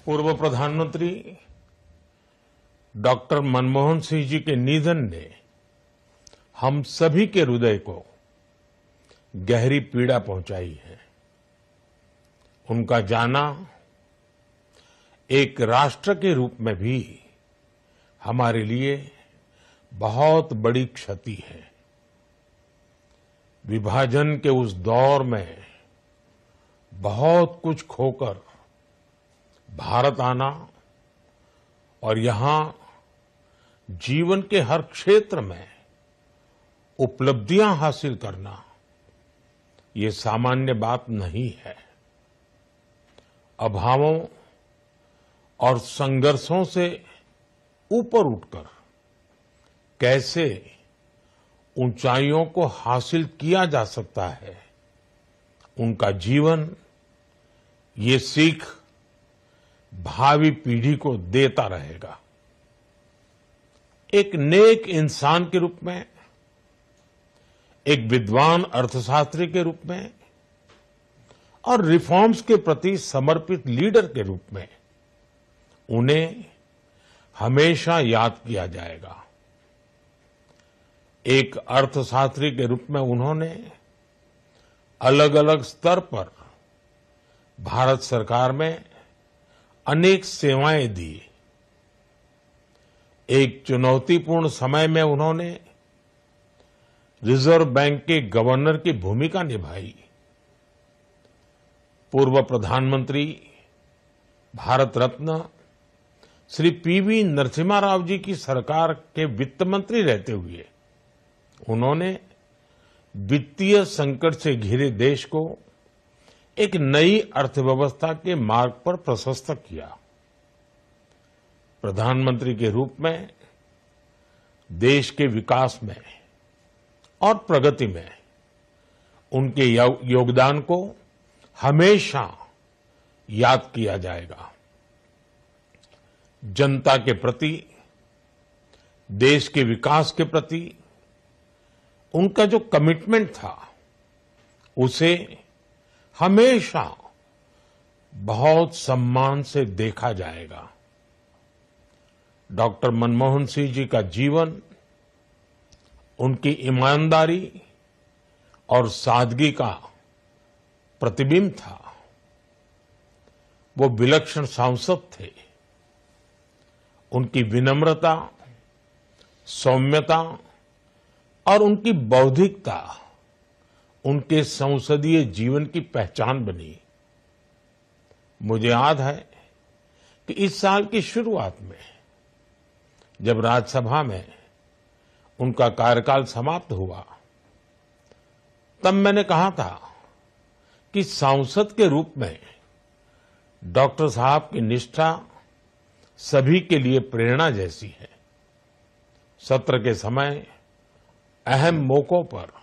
पूर्व प्रधानमंत्री डॉक्टर मनमोहन सिंह जी के निधन ने हम सभी के हृदय को गहरी पीड़ा पहुंचाई है। उनका जाना एक राष्ट्र के रूप में भी हमारे लिए बहुत बड़ी क्षति है। विभाजन के उस दौर में बहुत कुछ खोकर भारत आना और यहां जीवन के हर क्षेत्र में उपलब्धियां हासिल करना ये सामान्य बात नहीं है। अभावों और संघर्षों से ऊपर उठकर कैसे ऊंचाइयों को हासिल किया जा सकता है, उनका जीवन ये सीख भावी पीढ़ी को देता रहेगा। एक नेक इंसान के रूप में, एक विद्वान अर्थशास्त्री के रूप में और रिफॉर्म्स के प्रति समर्पित लीडर के रूप में उन्हें हमेशा याद किया जाएगा। एक अर्थशास्त्री के रूप में उन्होंने अलग अलग स्तर पर भारत सरकार में अनेक सेवाएं दी। एक चुनौतीपूर्ण समय में उन्होंने रिजर्व बैंक के गवर्नर की भूमिका निभाई। पूर्व प्रधानमंत्री भारत रत्न श्री पीवी नरसिम्हा राव जी की सरकार के वित्त मंत्री रहते हुए उन्होंने वित्तीय संकट से घिरे देश को एक नई अर्थव्यवस्था के मार्ग पर प्रशस्त किया। प्रधानमंत्री के रूप में देश के विकास में और प्रगति में उनके योगदान को हमेशा याद किया जाएगा। जनता के प्रति, देश के विकास के प्रति उनका जो कमिटमेंट था उसे हमेशा बहुत सम्मान से देखा जाएगा। डॉक्टर मनमोहन सिंह जी का जीवन उनकी ईमानदारी और सादगी का प्रतिबिंब था। वो विलक्षण सांसद थे। उनकी विनम्रता, सौम्यता और उनकी बौद्धिकता उनके संसदीय जीवन की पहचान बनी। मुझे याद है कि इस साल की शुरुआत में जब राज्यसभा में उनका कार्यकाल समाप्त हुआ, तब मैंने कहा था कि सांसद के रूप में डॉक्टर साहब की निष्ठा सभी के लिए प्रेरणा जैसी है। सत्र के समय अहम मौकों पर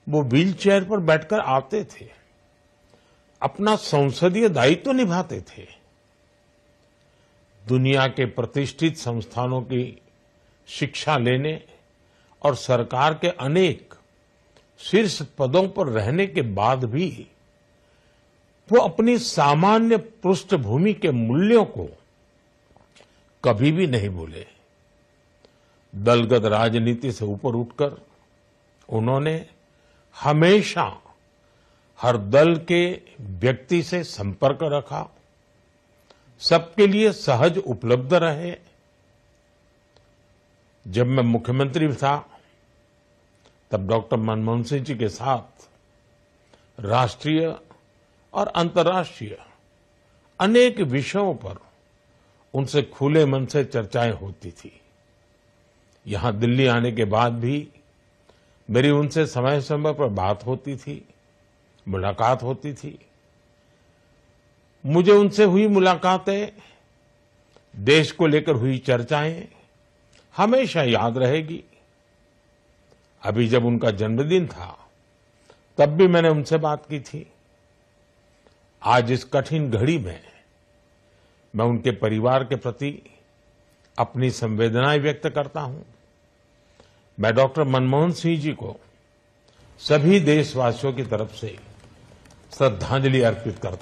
वो व्हीलचेयर पर बैठकर आते थे, अपना संसदीय दायित्व निभाते थे। दुनिया के प्रतिष्ठित संस्थानों की शिक्षा लेने और सरकार के अनेक शीर्ष पदों पर रहने के बाद भी वो अपनी सामान्य पृष्ठभूमि के मूल्यों को कभी भी नहीं भूले। दलगत राजनीति से ऊपर उठकर उन्होंने हमेशा हर दल के व्यक्ति से संपर्क रखा, सबके लिए सहज उपलब्ध रहे। जब मैं मुख्यमंत्री था तब डॉक्टर मनमोहन सिंह जी के साथ राष्ट्रीय और अंतर्राष्ट्रीय अनेक विषयों पर उनसे खुले मन से चर्चाएं होती थी। यहां दिल्ली आने के बाद भी मेरी उनसे समय समय पर बात होती थी, मुलाकात होती थी। मुझे उनसे हुई मुलाकातें, देश को लेकर हुई चर्चाएं हमेशा याद रहेगी। अभी जब उनका जन्मदिन था तब भी मैंने उनसे बात की थी। आज इस कठिन घड़ी में मैं उनके परिवार के प्रति अपनी संवेदनाएं व्यक्त करता हूं। मैं डॉक्टर मनमोहन सिंह जी को सभी देशवासियों की तरफ से श्रद्धांजलि अर्पित करता हूं।